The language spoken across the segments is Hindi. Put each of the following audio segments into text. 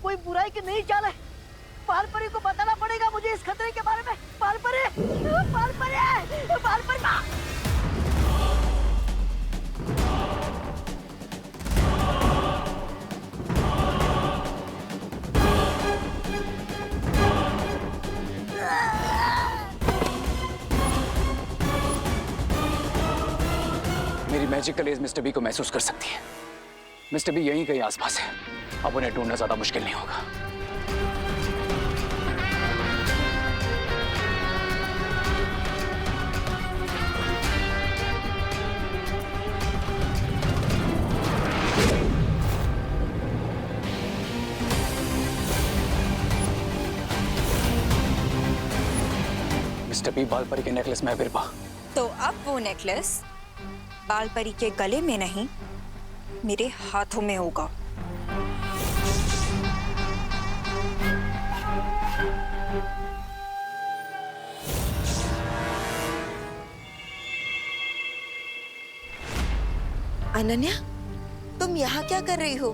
कोई बुराई की नई चाल है। बालपरी को बताना पड़ेगा मुझे इस खतरे के बारे में। बालपरी, बालपरी, बालपरी माँ। मेरी मैजिकल एज मिस्टर बी को महसूस कर सकती है। मिस्टर बी यहीं कहीं आसपास है। अब उन्हें ढूंढना ज्यादा मुश्किल नहीं होगा। मिस्टर बी, बालपरी के नेकलेस में है बिरबा। तो अब वो नेकलेस बालपरी के गले में नहीं, मेरे हाथों में होगा। अनन्या, तुम यहाँ क्या कर रही हो?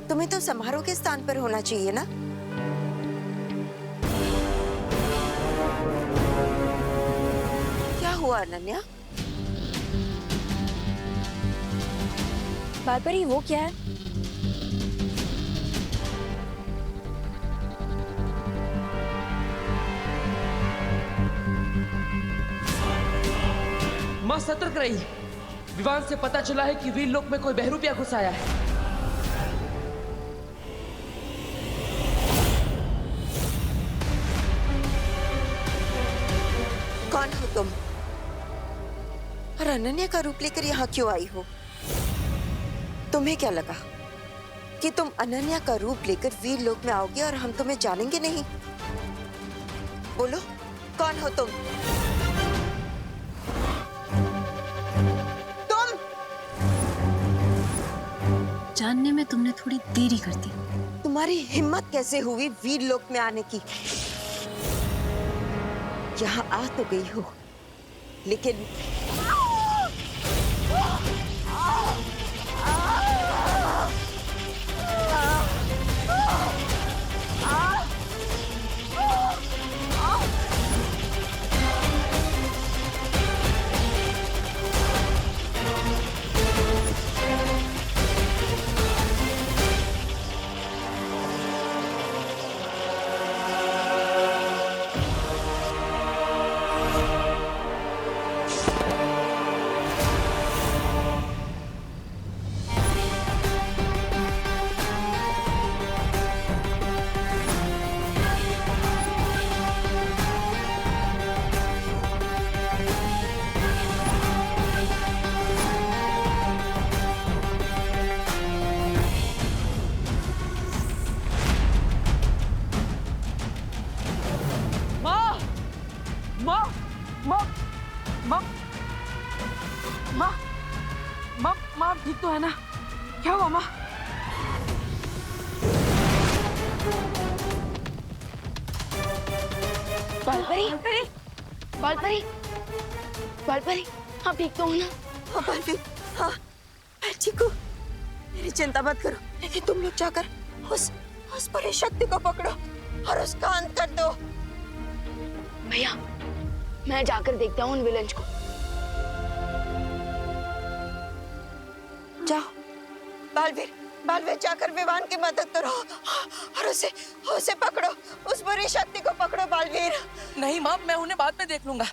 तुम्हें तो समारोह के स्थान पर होना चाहिए ना? क्या हुआ अनन्या? बालपरी, वो क्या है? मां सतर्क रही। विवान से पता चला है कि वीर लोक में कोई बहरूपिया घुस आया है। कौन हो तुम? और अनन्या का रूप लेकर यहाँ क्यों आई हो? तुम्हें क्या लगा कि तुम अनन्या का रूप लेकर वीर लोक में आओगे और हम तुम्हें जानेंगे नहीं? बोलो, कौन हो तुम? तुम जानने में तुमने थोड़ी देरी कर दी। तुम्हारी हिम्मत कैसे हुई वीर लोक में आने की? यहाँ आ तो गई हो, लेकिन मां ठीक तो है ना? क्या हुआ मां? बालपरी, बालपरी, बालपरी, आप ठीक तो हो ना? हाँ बालवीर, हाँ मैं ठीक हूँ। मेरी चिंता मत करो, लेकिन तुम लोग जाकर उस परी शक्ति को पकड़ो और उसका अंत कर दो। भैया, मैं जाकर देखता हूँ उन विलेंस को। जाओ बालवीर जाकर विवान की मदद करो और उसे पकड़ो, उस बुरी शक्ति को पकड़ो बालवीर। नहीं मां, मैं उन्हें बाद में देख लूंगा,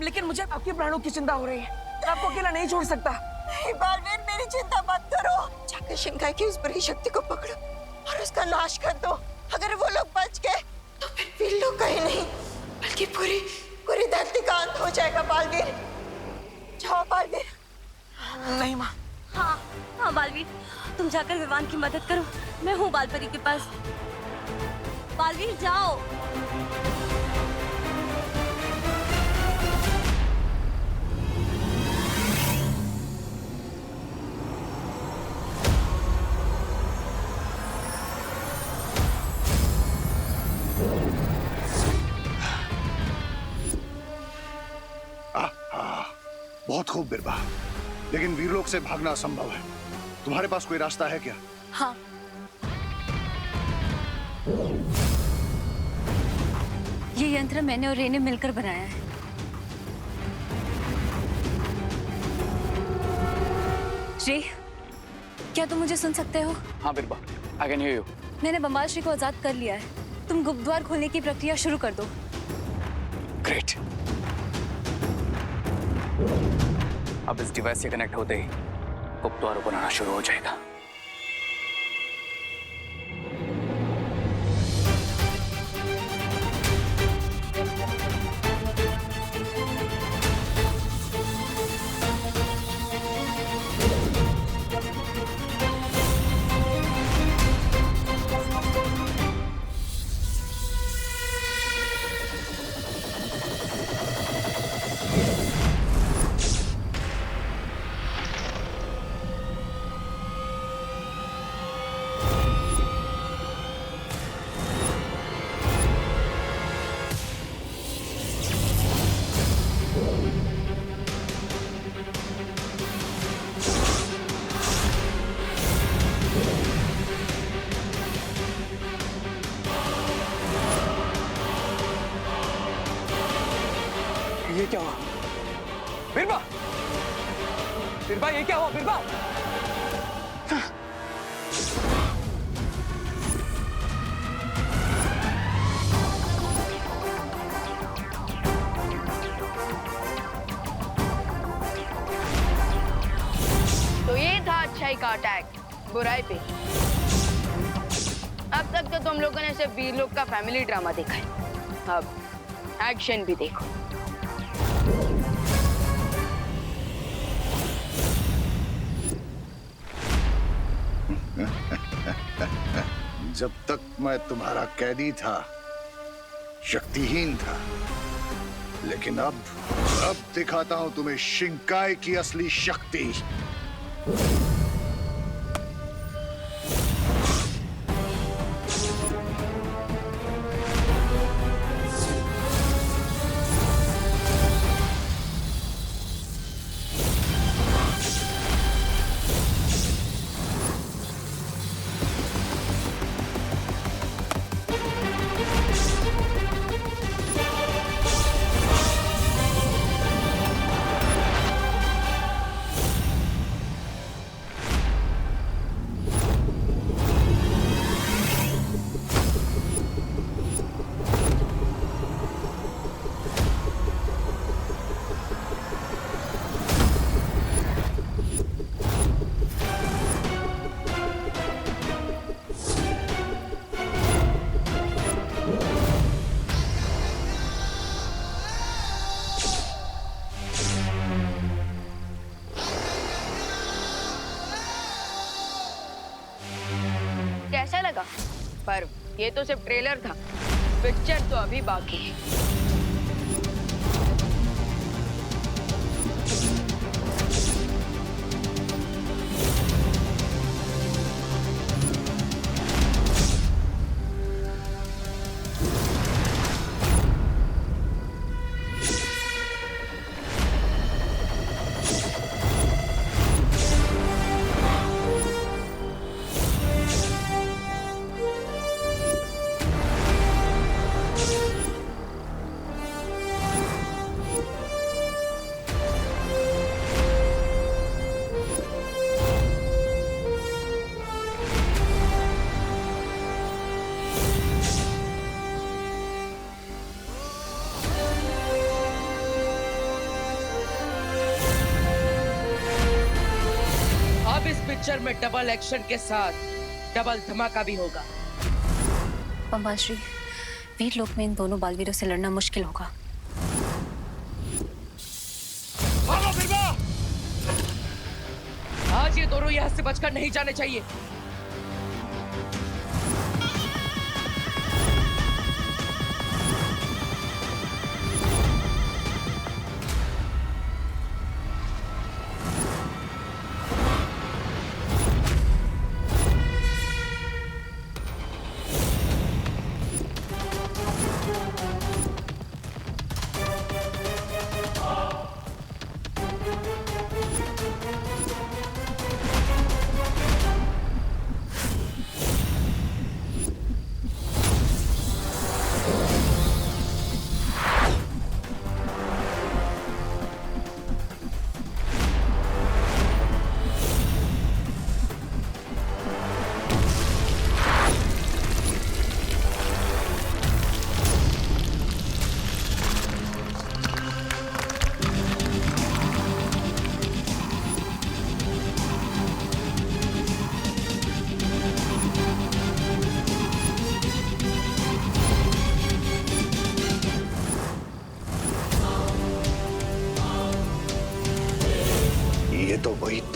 लेकिन मुझे आपके प्राणों की चिंता हो रही है। मैं आपको अकेला नहीं छोड़ सकता। बालवीर, मेरी चिंता मत करो। जाकर शिंगाई की उस बुरी शक्ति को पकड़ो और उसका नाश कर दो। अगर वो लोग बच गए तो फिर वीर लोग कहीं नहीं, बल्कि पूरी धरती का अंत हो जाएगा। बालवीर जाओ बालवीर। नहीं मां। हाँ बालवीर, तुम जाकर विवान की मदद करो। मैं हूँ बालपरी के पास। बालवीर जाओ। बहुत खूब बिरबा, लेकिन वीरलोक से भागना असंभव है। तुम्हारे पास कोई रास्ता है क्या? हाँ, ये यंत्र मैंने और रे ने मिलकर बनाया है। रे, क्या तुम मुझे सुन सकते हो? हाँ बिरबा, आई कैन हियर यू। मैंने बमबाल श्री को आजाद कर लिया है। तुम गुप्त द्वार खोलने की प्रक्रिया शुरू कर दो। ग्रेट। अब इस डिवाइस से कनेक्ट होते ही गुप्त द्वार ओपन होना शुरू हो जाएगा। ये क्या हुआ? बिरबा! बिरबा, ये क्या हुआ बिरबा? तो ये था अच्छाई का अटैक बुराई पे। अब तक तो तुम लोगों ने सिर्फ वीर लोग का फैमिली ड्रामा देखा है, अब एक्शन भी देखो। जब तक मैं तुम्हारा कैदी था, शक्तिहीन था, लेकिन अब दिखाता हूं तुम्हें शिंकाई की असली शक्ति। कैसा लगा? पर ये तो सिर्फ ट्रेलर था, पिक्चर तो अभी बाकी है। पिक्चर में डबल एक्शन के साथ डबल धमाका भी होगा। बमबाल श्री, वीर लोक में इन दोनों बालवीरों से लड़ना मुश्किल होगा। भागो बिरबा! आज ये दोनों यहाँ से बचकर नहीं जाने चाहिए।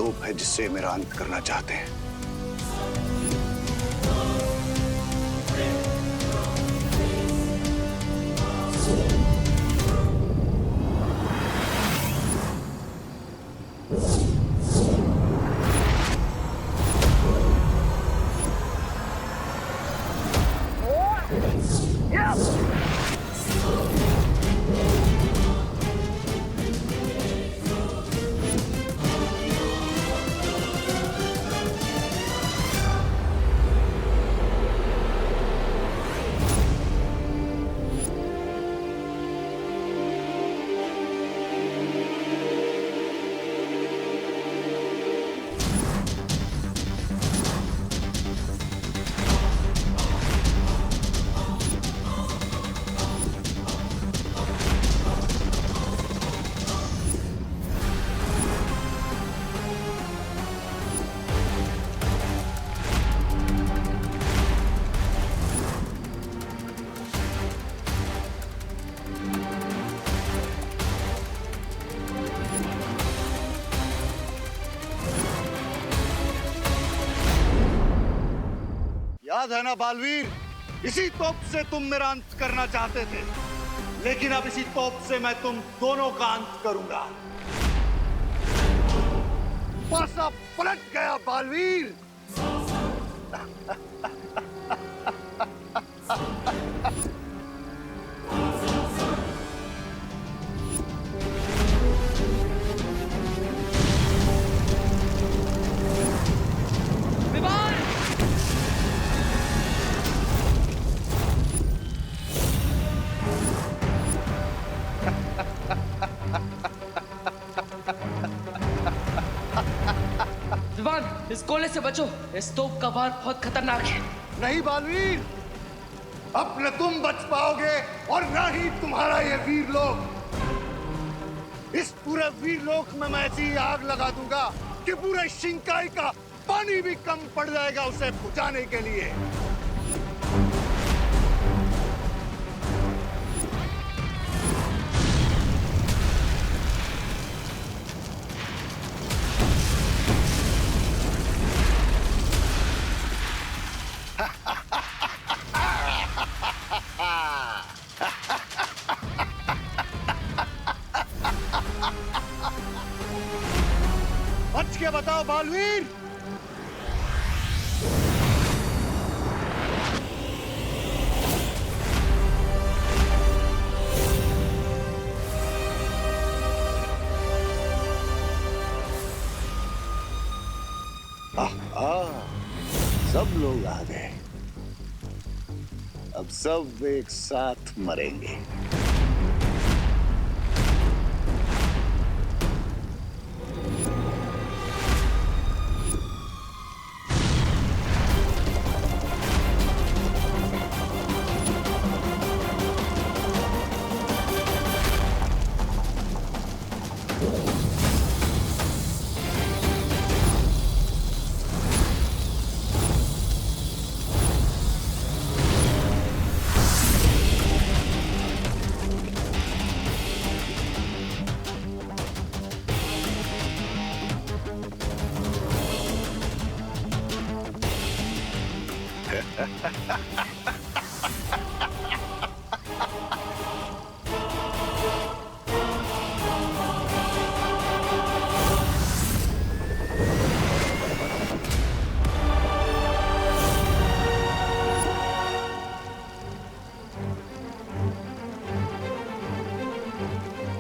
वीरलोक है जिससे मेरा अंत करना चाहते हैं। याद है ना बालवीर, इसी तोप से तुम मेरा अंत करना चाहते थे, लेकिन अब इसी तोप से मैं तुम दोनों का अंत करूंगा। पासा पलट गया बालवीर। विवान, इस गोले से बचो, इस तोप का वार बहुत खतरनाक है। नहीं बालवीर, अब न तुम बच पाओगे और न ही तुम्हारा ये वीरलोक। इस पूरे वीरलोक में मैं ऐसी आग लगा दूंगा कि पूरे शिंकाई का पानी भी कम पड़ जाएगा उसे बुझाने के लिए। बच के बताओ बालवीर। सब लोग आ गए, अब सब एक साथ मरेंगे।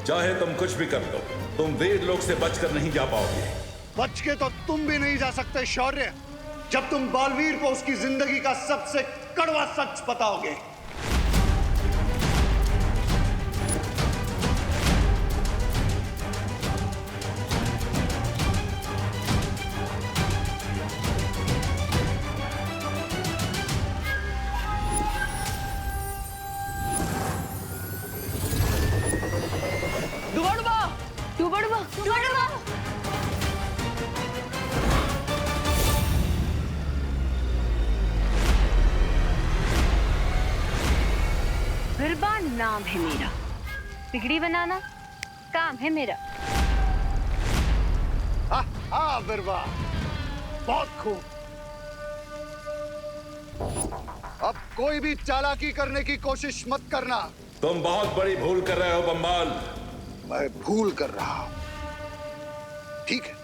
चाहे तुम कुछ भी कर लो, तुम वीरलोक से बचकर नहीं जा पाओगे। बच के तो तुम भी नहीं जा सकते शौर्य, जब तुम बालवीर को उसकी जिंदगी का सबसे कड़वा सच बताओगे। बिरबा नाम है मेरा, बिगड़ी बनाना काम है मेरा। हाँ बिरबा, बहुत खूब। अब कोई भी चालाकी करने की कोशिश मत करना। तुम बहुत बड़ी भूल कर रहे हो बम्बाल। मैं भूल कर रहा हूं, ठीक है?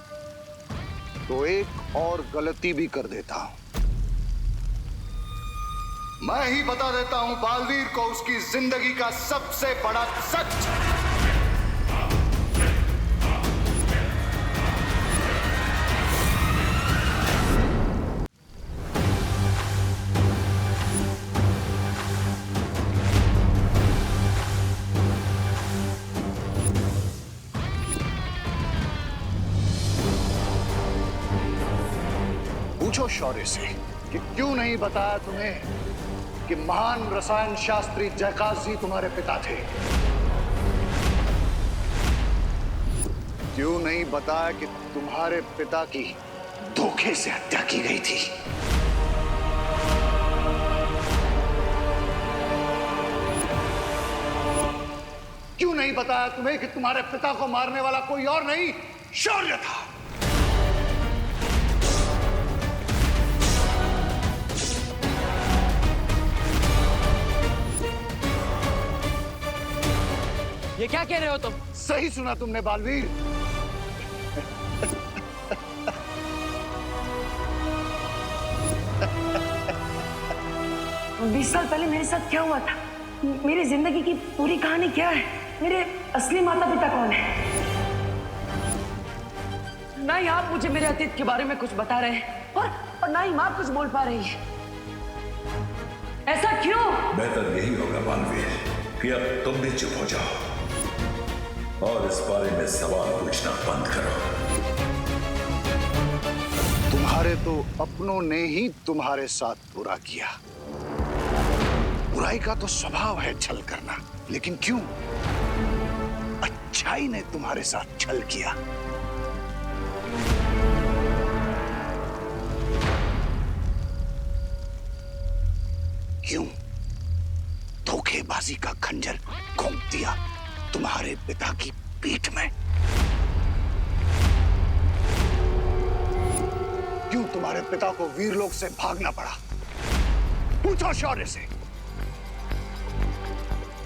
तो एक और गलती भी कर देता हूं। मैं ही बता देता हूं बालवीर को उसकी जिंदगी का सबसे बड़ा सच। पूछो शौर्य से कि क्यों नहीं बताया तुम्हें कि महान रसायन शास्त्री जयकाश जी तुम्हारे पिता थे। क्यों नहीं बताया कि तुम्हारे पिता की धोखे से हत्या की गई थी। क्यों नहीं बताया तुम्हें कि तुम्हारे पिता को मारने वाला कोई और नहीं, शौर्य था। ये क्या कह रहे हो तुम? सही सुना तुमने बालवीर। 20 साल पहले मेरे साथ क्या हुआ था? मेरी जिंदगी की पूरी कहानी क्या है? मेरे असली माता पिता कौन है? ना ही आप मुझे मेरे अतीत के बारे में कुछ बता रहे हैं और ना ही माँ कुछ बोल पा रही है। ऐसा क्यों? बेहतर यही होगा बालवीर कि अब तुम भी चुप हो जाओ और इस बारे में सवाल पूछना बंद करो। तुम्हारे तो अपनों ने ही तुम्हारे साथ बुरा किया। बुराई का तो स्वभाव है छल करना, लेकिन क्यों अच्छाई ने तुम्हारे साथ छल किया? क्यों धोखेबाजी का खंजर घोंप दिया तुम्हारे पिता की पीठ में? क्यों तुम्हारे पिता को वीरलोक से भागना पड़ा? पूछो शौर्य से,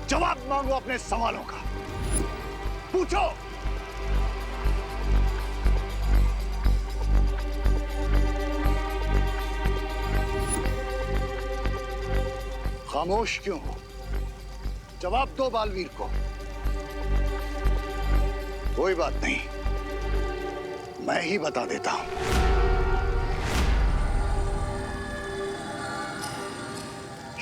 जवाब मांगो अपने सवालों का। पूछो। खामोश क्यों हो? जवाब दो बालवीर को। कोई बात नहीं, मैं ही बता देता हूं।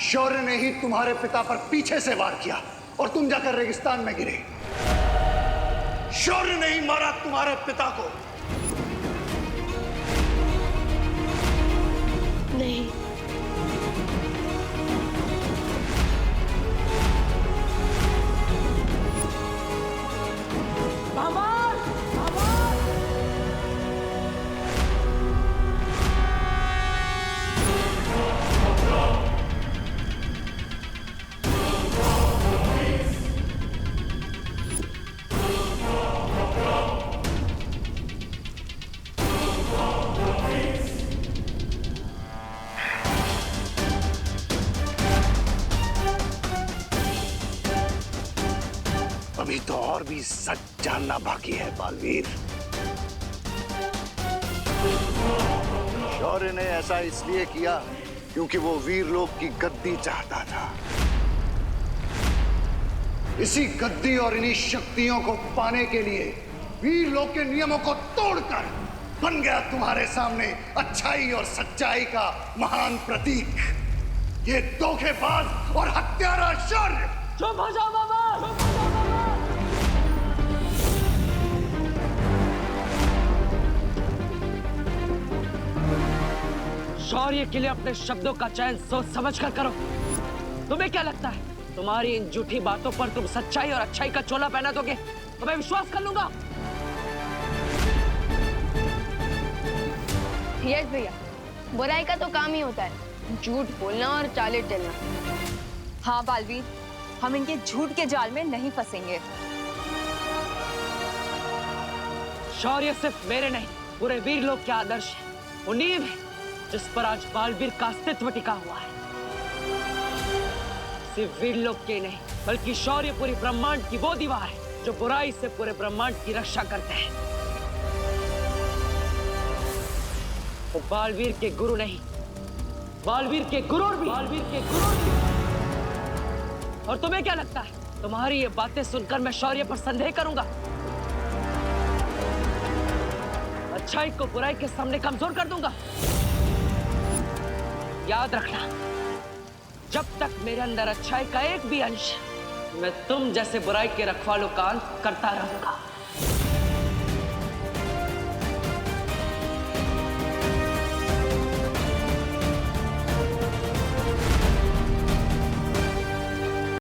शौर्य ने ही तुम्हारे पिता पर पीछे से वार किया और तुम जाकर रेगिस्तान में गिरे। शौर्य ने ही मारा तुम्हारे पिता को। नहीं, अभी तो और भी सच जानना बाकी है बालवीर। शौर्य ने ऐसा इसलिए किया क्योंकि वो वीरलोक की गद्दी चाहता था। इसी गद्दी और इन्हीं शक्तियों को पाने के लिए वीरलोक के नियमों को तोड़कर बन गया तुम्हारे सामने अच्छाई और सच्चाई का महान प्रतीक, ये धोखेबाज और हत्यारा शौर्य। चुप हो जाओ बाबा। शौर्य के लिए अपने शब्दों का चयन सोच समझ कर करो। तुम्हें क्या लगता है तुम्हारी इन झूठी बातों पर तुम सच्चाई और अच्छाई का चोला पहना दोगे तो मैं विश्वास कर लूंगा? यस भैया, बुराई का तो काम ही होता है झूठ बोलना और चाले चलना। हाँ बालवीर, हम इनके झूठ के जाल में नहीं फंसेंगे। शौर्य सिर्फ मेरे नहीं पूरे वीर लोग के आदर्श है, वो नींव है जिस पर आज बालवीर का अस्तित्व टिका हुआ है। सिर्फ वीर लोग के नहीं बल्कि शौर्य पूरी ब्रह्मांड की वो दीवार है जो बुराई से पूरे ब्रह्मांड की रक्षा करते हैं। वो बालवीर के गुरु नहीं, बालवीर के गुरूर भी, बालवीर के गुरूर भी। और तुम्हें क्या लगता है तुम्हारी ये बातें सुनकर मैं शौर्य पर संदेह करूंगा? अच्छाई को बुराई के सामने कमजोर कर दूंगा? याद रखना, जब तक मेरे अंदर अच्छाई का एक भी अंश, मैं तुम जैसे बुराई के रखवालों का अंत करता रहूंगा।